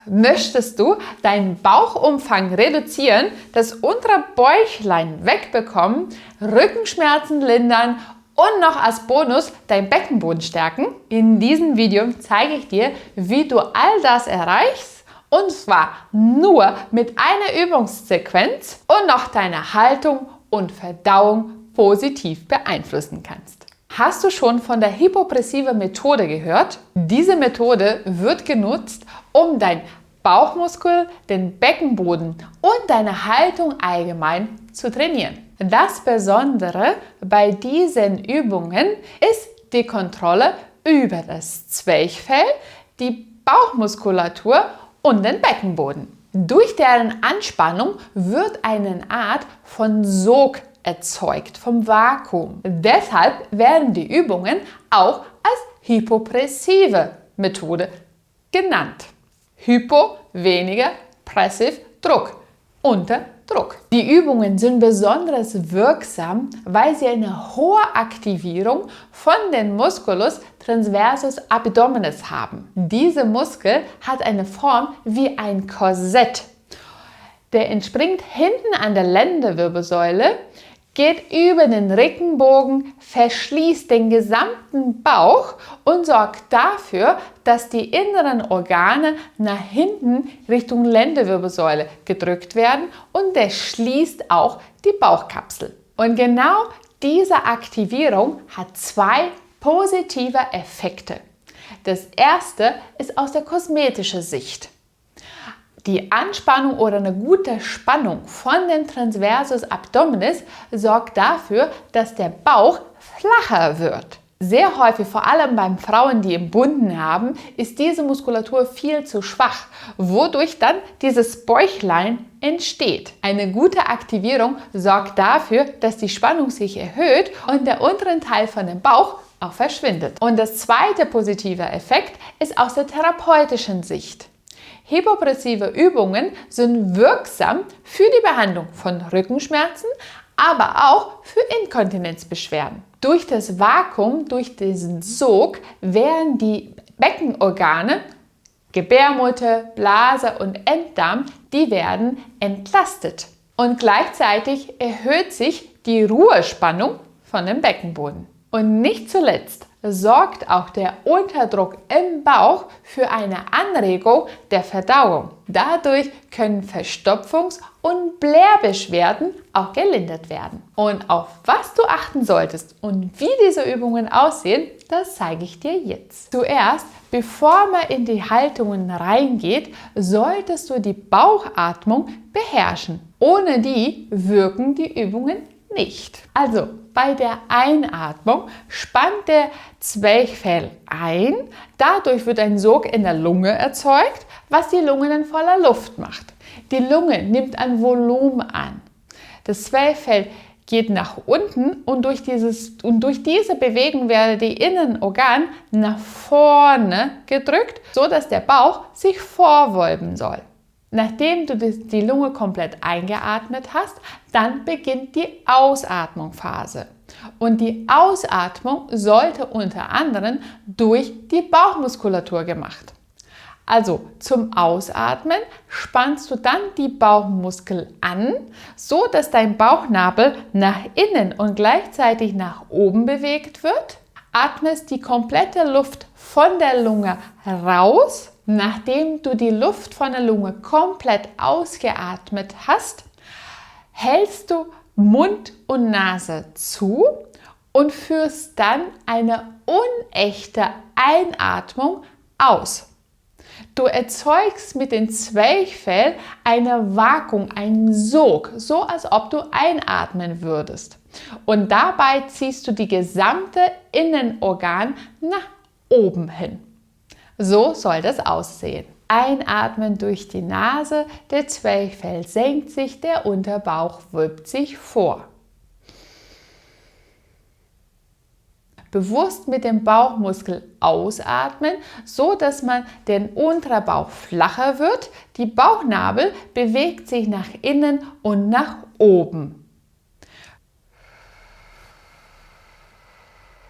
Möchtest du deinen Bauchumfang reduzieren, das untere Bäuchlein wegbekommen, Rückenschmerzen lindern und noch als Bonus dein Beckenboden stärken? In diesem Video zeige ich dir, wie du all das erreichst, und zwar nur mit einer Übungssequenz und noch deine Haltung und Verdauung positiv beeinflussen kannst. Hast du schon von der hypopressive Methode gehört? Diese Methode wird genutzt, um dein Bauchmuskel, den Beckenboden und deine Haltung allgemein zu trainieren. Das Besondere bei diesen Übungen ist die Kontrolle über das Zwerchfell, die Bauchmuskulatur und den Beckenboden. Durch deren Anspannung wird eine Art von Sog erzeugt, vom Vakuum. Deshalb werden die Übungen auch als hypopressive Methode genannt. Hypo, weniger, pressiv, Druck, unter Druck. Die Übungen sind besonders wirksam, weil sie eine hohe Aktivierung von den Musculus transversus abdominis haben. Dieser Muskel hat eine Form wie ein Korsett. Der entspringt hinten an der Lendenwirbelsäule, geht über den Rückenbogen, verschließt den gesamten Bauch und sorgt dafür, dass die inneren Organe nach hinten Richtung Lendenwirbelsäule gedrückt werden, und der schließt auch die Bauchkapsel. Und genau diese Aktivierung hat zwei positive Effekte. Das erste ist aus der kosmetischen Sicht. Die Anspannung oder eine gute Spannung von den Transversus Abdominis sorgt dafür, dass der Bauch flacher wird. Sehr häufig, vor allem bei Frauen, die Embunden haben, ist diese Muskulatur viel zu schwach, wodurch dann dieses Bäuchlein entsteht. Eine gute Aktivierung sorgt dafür, dass die Spannung sich erhöht und der untere Teil von dem Bauch auch verschwindet. Und das zweite positive Effekt ist aus der therapeutischen Sicht. Hypopressive Übungen sind wirksam für die Behandlung von Rückenschmerzen, aber auch für Inkontinenzbeschwerden. Durch das Vakuum, durch diesen Sog werden die Beckenorgane, Gebärmutter, Blase und Enddarm, die werden entlastet. Und gleichzeitig erhöht sich die Ruhespannung von dem Beckenboden. Und nicht zuletzt sorgt auch der Unterdruck im Bauch für eine Anregung der Verdauung. Dadurch können Verstopfungs- und Blähbeschwerden auch gelindert werden. Und auf was du achten solltest und wie diese Übungen aussehen, das zeige ich dir jetzt. Zuerst, bevor man in die Haltungen reingeht, solltest du die Bauchatmung beherrschen. Ohne die wirken die Übungen nicht. Also bei der Einatmung spannt der Zwerchfell ein, dadurch wird ein Sog in der Lunge erzeugt, was die Lunge dann voller Luft macht. Die Lunge nimmt an Volumen an. Das Zwerchfell geht nach unten und durch diese Bewegung werden die inneren Organe nach vorne gedrückt, sodass der Bauch sich vorwölben soll. Nachdem du die Lunge komplett eingeatmet hast, dann beginnt die Ausatmungsphase. Und die Ausatmung sollte unter anderem durch die Bauchmuskulatur gemacht. Also zum Ausatmen spannst du dann die Bauchmuskel an, so dass dein Bauchnabel nach innen und gleichzeitig nach oben bewegt wird. Atmest die komplette Luft von der Lunge raus. Nachdem du die Luft von der Lunge komplett ausgeatmet hast, hältst du Mund und Nase zu und führst dann eine unechte Einatmung aus. Du erzeugst mit dem Zwerchfell eine Vakuum, einen Sog, so als ob du einatmen würdest. Und dabei ziehst du die gesamte Innenorgan nach oben hin. So soll das aussehen. Einatmen durch die Nase, der Zwerchfell senkt sich, der Unterbauch wölbt sich vor. Bewusst mit dem Bauchmuskel ausatmen, so dass man den Unterbauch flacher wird. Die Bauchnabel bewegt sich nach innen und nach oben.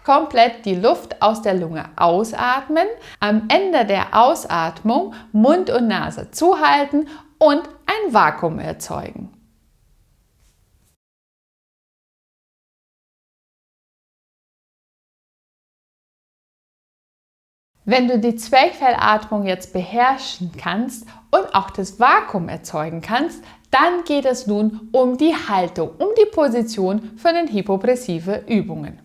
komplett die Luft aus der Lunge ausatmen, am Ende der Ausatmung Mund und Nase zuhalten und ein Vakuum erzeugen. Wenn du die Zwerchfellatmung jetzt beherrschen kannst und auch das Vakuum erzeugen kannst, dann geht es nun um die Haltung, um die Position für den hypopressive Übungen.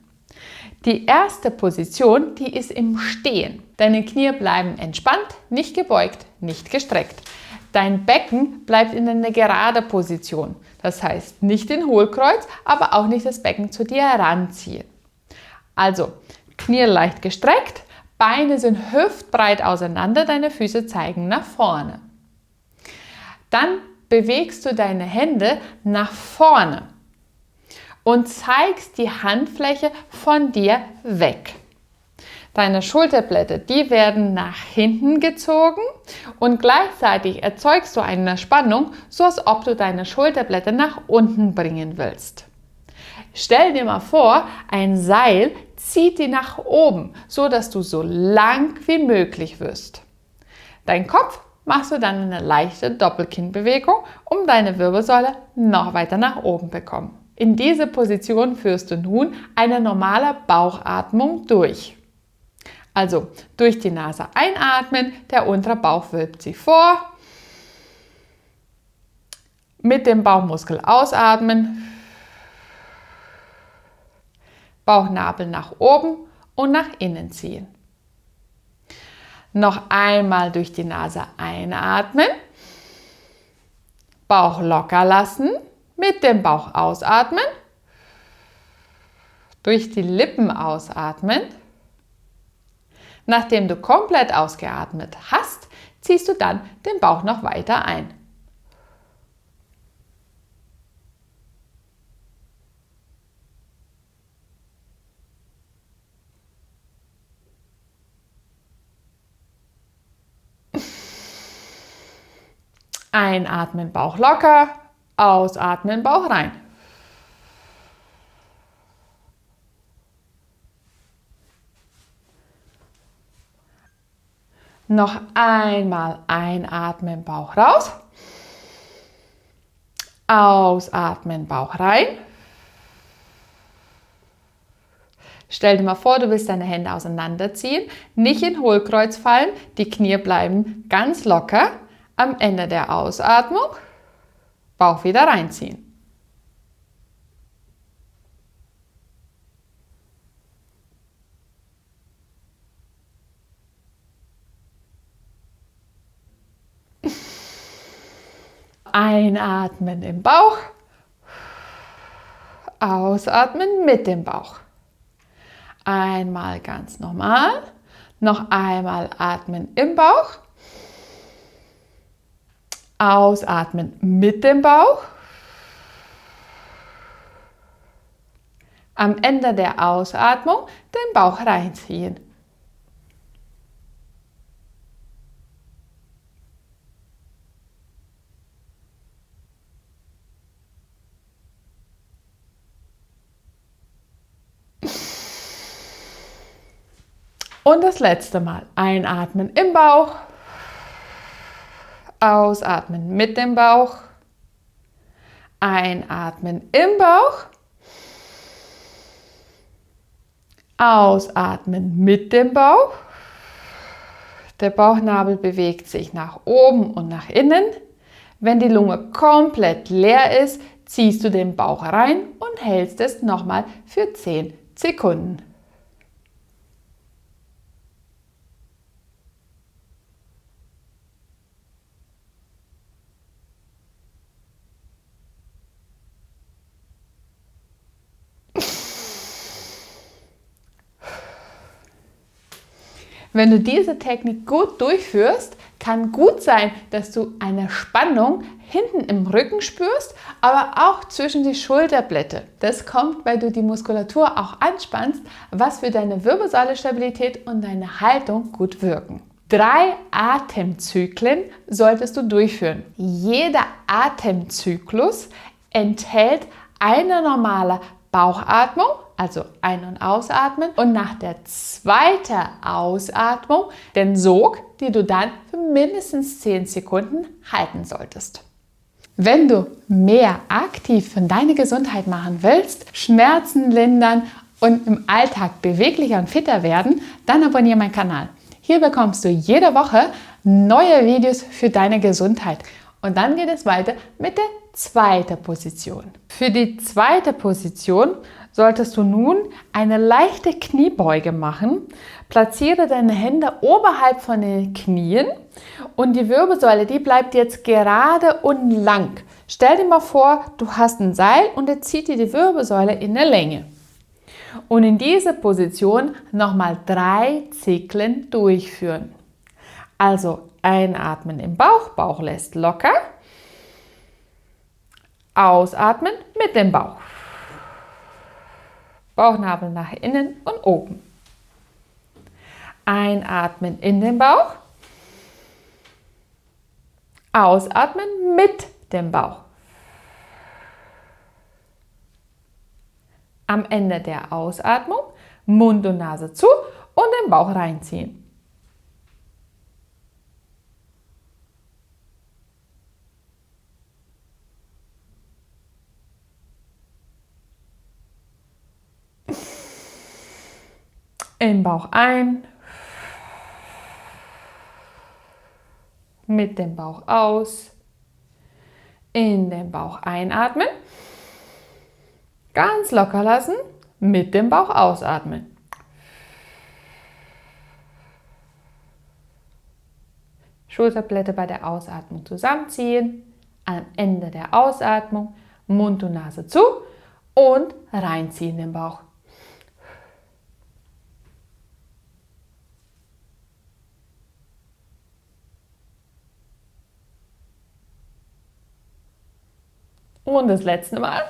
Die erste Position, die ist im Stehen. Deine Knie bleiben entspannt, nicht gebeugt, nicht gestreckt. Dein Becken bleibt in einer gerade Position. Das heißt, nicht in Hohlkreuz, aber auch nicht das Becken zu dir heranziehen. Also, Knie leicht gestreckt, Beine sind hüftbreit auseinander, deine Füße zeigen nach vorne. Dann bewegst du deine Hände nach vorne und zeigst die Handfläche von dir weg. Deine Schulterblätter, die werden nach hinten gezogen und gleichzeitig erzeugst du eine Spannung, so als ob du deine Schulterblätter nach unten bringen willst. Stell dir mal vor, ein Seil zieht die nach oben, so dass du so lang wie möglich wirst. Dein Kopf machst du dann eine leichte Doppelkinnbewegung, um deine Wirbelsäule noch weiter nach oben zu bekommen. In diese Position führst du nun eine normale Bauchatmung durch. Also durch die Nase einatmen, der untere Bauch wölbt sich vor, mit dem Bauchmuskel ausatmen, Bauchnabel nach oben und nach innen ziehen. Noch einmal durch die Nase einatmen, Bauch locker lassen, mit dem Bauch ausatmen, durch die Lippen ausatmen. Nachdem du komplett ausgeatmet hast, ziehst du dann den Bauch noch weiter ein. Einatmen, Bauch locker, ausatmen, Bauch rein. Noch einmal einatmen, Bauch raus. Ausatmen, Bauch rein. Stell dir mal vor, du willst deine Hände auseinanderziehen, nicht in Hohlkreuz fallen, die Knie bleiben ganz locker. Am Ende der Ausatmung Bauch wieder reinziehen. Einatmen im Bauch, ausatmen mit dem Bauch. Einmal ganz normal, noch einmal atmen im Bauch. Ausatmen mit dem Bauch. Am Ende der Ausatmung den Bauch reinziehen. Und das letzte Mal einatmen im Bauch. Ausatmen mit dem Bauch, einatmen im Bauch, ausatmen mit dem Bauch, der Bauchnabel bewegt sich nach oben und nach innen. Wenn die Lunge komplett leer ist, ziehst du den Bauch rein und hältst es nochmal für 10 Sekunden. Wenn du diese Technik gut durchführst, kann gut sein, dass du eine Spannung hinten im Rücken spürst, aber auch zwischen die Schulterblätter. Das kommt, weil du die Muskulatur auch anspannst, was für deine Wirbelsäulestabilität und deine Haltung gut wirken. 3 Atemzyklen solltest du durchführen. Jeder Atemzyklus enthält eine normale Bauchatmung, also ein- und ausatmen und nach der zweiten Ausatmung den Sog, die du dann für mindestens 10 Sekunden halten solltest. Wenn du mehr aktiv für deine Gesundheit machen willst, Schmerzen lindern und im Alltag beweglicher und fitter werden, dann abonniere meinen Kanal. Hier bekommst du jede Woche neue Videos für deine Gesundheit. Und dann geht es weiter mit der zweiten Position. Für die zweite Position solltest du nun eine leichte Kniebeuge machen. Platziere deine Hände oberhalb von den Knien und die Wirbelsäule, die bleibt jetzt gerade und lang. Stell dir mal vor, du hast ein Seil und er zieht dir die Wirbelsäule in der Länge. Und in dieser Position nochmal 3 Zyklen durchführen. Also einatmen im Bauch, Bauch lässt locker. Ausatmen mit dem Bauch. Bauchnabel nach innen und oben. Einatmen in den Bauch. Ausatmen mit dem Bauch. Am Ende der Ausatmung Mund und Nase zu und den Bauch reinziehen. In den Bauch ein, mit dem Bauch aus, in den Bauch einatmen, ganz locker lassen, mit dem Bauch ausatmen. Schulterblätter bei der Ausatmung zusammenziehen, am Ende der Ausatmung Mund und Nase zu und reinziehen den Bauch. Und das letzte Mal.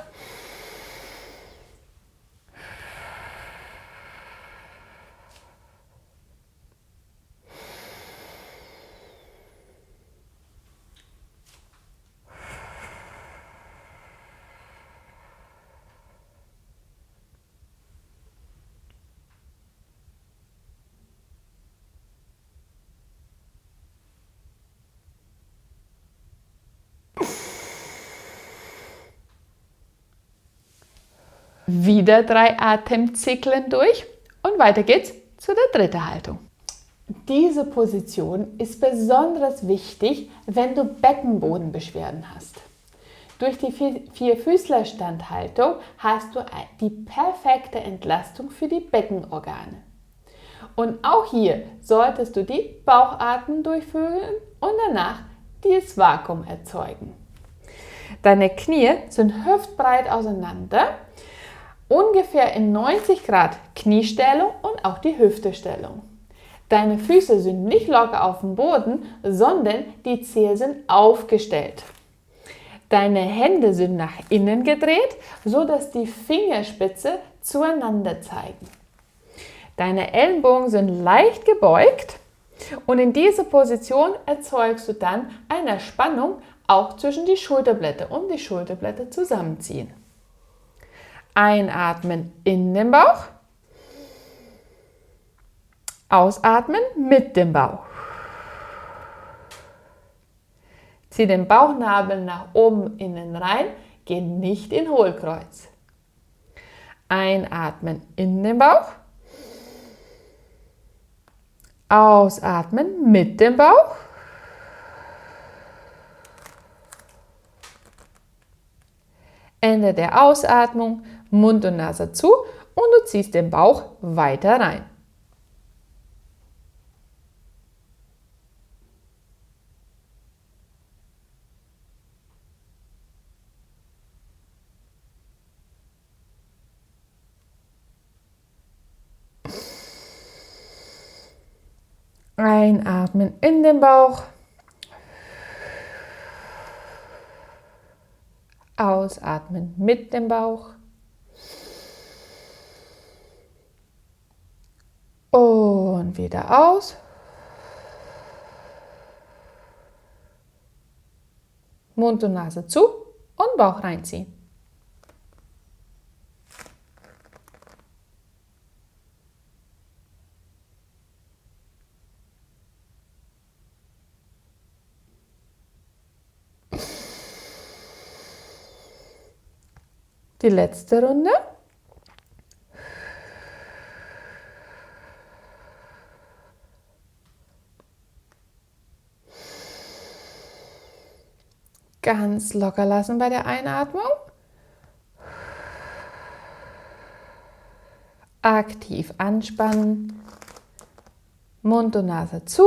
Wieder 3 Atemzyklen durch und weiter geht's zu der dritten Haltung. Diese Position ist besonders wichtig, wenn du Beckenbodenbeschwerden hast. Durch die Vierfüßlerstandhaltung hast du die perfekte Entlastung für die Beckenorgane. Und auch hier solltest du die Bauchatmung durchführen und danach das Vakuum erzeugen. Deine Knie sind hüftbreit auseinander, ungefähr in 90 Grad Kniestellung und auch die Hüftestellung. Deine Füße sind nicht locker auf dem Boden, sondern die Zehen sind aufgestellt. Deine Hände sind nach innen gedreht, sodass die Fingerspitze zueinander zeigen. Deine Ellenbogen sind leicht gebeugt und in dieser Position erzeugst du dann eine Spannung auch zwischen die Schulterblätter und die Schulterblätter zusammenziehen. Einatmen in den Bauch. Ausatmen mit dem Bauch. Zieh den Bauchnabel nach oben innen rein, geh nicht in Hohlkreuz. Einatmen in den Bauch. Ausatmen mit dem Bauch. Ende der Ausatmung, Mund und Nase zu und du ziehst den Bauch weiter rein. Einatmen in den Bauch. Ausatmen mit dem Bauch. Und wieder aus. Mund und Nase zu und Bauch reinziehen. Die letzte Runde. Ganz locker lassen bei der Einatmung. Aktiv anspannen. Mund und Nase zu.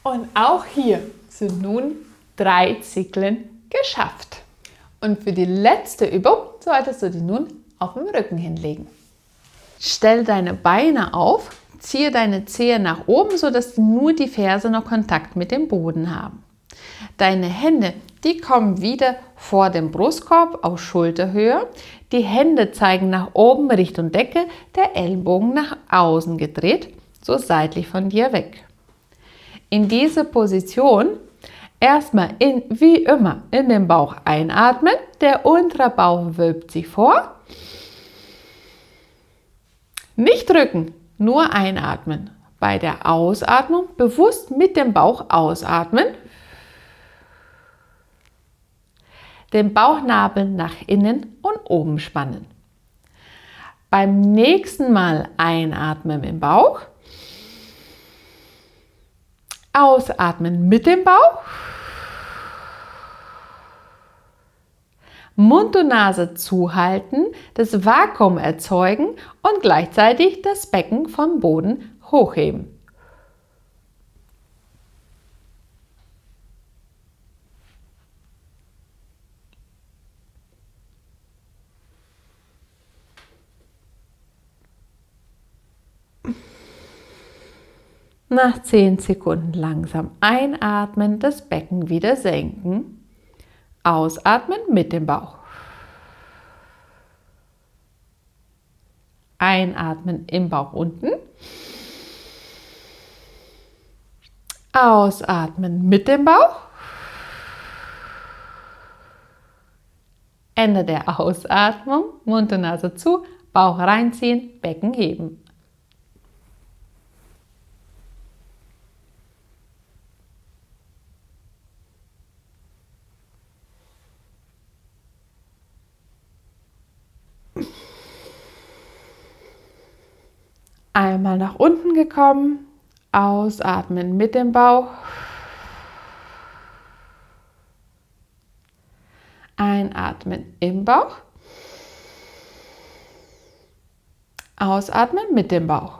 Und auch hier sind nun 3 Zyklen geschafft. Und für die letzte Übung solltest du die nun auf dem Rücken hinlegen. Stell deine Beine auf, ziehe deine Zehen nach oben, sodass nur die Ferse noch Kontakt mit dem Boden haben. Deine Hände, die kommen wieder vor dem Brustkorb auf Schulterhöhe. Die Hände zeigen nach oben Richtung Decke, der Ellbogen nach außen gedreht, so seitlich von dir weg. In diese Position erstmal wie immer in den Bauch einatmen, der untere Bauch wölbt sich vor. Nicht drücken, nur einatmen. Bei der Ausatmung bewusst mit dem Bauch ausatmen. Den Bauchnabel nach innen und oben spannen. Beim nächsten Mal einatmen im Bauch. Ausatmen mit dem Bauch. Mund und Nase zuhalten, das Vakuum erzeugen und gleichzeitig das Becken vom Boden hochheben. Nach 10 Sekunden langsam einatmen, das Becken wieder senken. Ausatmen mit dem Bauch. Einatmen im Bauch unten. Ausatmen mit dem Bauch. Ende der Ausatmung, Mund und Nase zu, Bauch reinziehen, Becken heben. Einmal nach unten gekommen, ausatmen mit dem Bauch, einatmen im Bauch, ausatmen mit dem Bauch,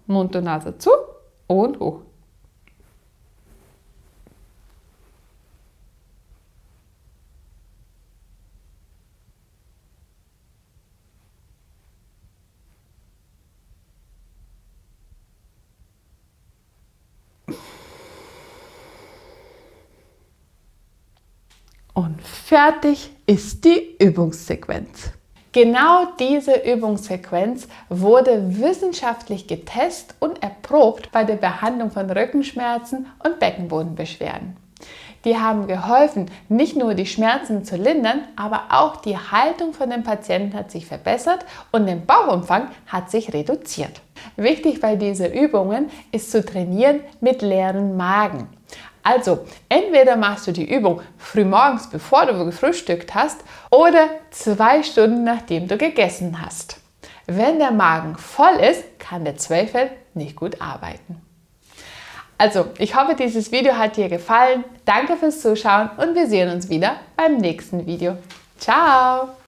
Mund und Nase zu und hoch. Und fertig ist die Übungssequenz. Genau diese Übungssequenz wurde wissenschaftlich getestet und erprobt bei der Behandlung von Rückenschmerzen und Beckenbodenbeschwerden. Die haben geholfen, nicht nur die Schmerzen zu lindern, aber auch die Haltung von den Patienten hat sich verbessert und der Bauchumfang hat sich reduziert. Wichtig bei diesen Übungen ist zu trainieren mit leeren Magen. Also, entweder machst du die Übung frühmorgens, bevor du gefrühstückt hast, oder 2 Stunden, nachdem du gegessen hast. Wenn der Magen voll ist, kann der Zwerchfell nicht gut arbeiten. Also, ich hoffe, dieses Video hat dir gefallen. Danke fürs Zuschauen und wir sehen uns wieder beim nächsten Video. Ciao!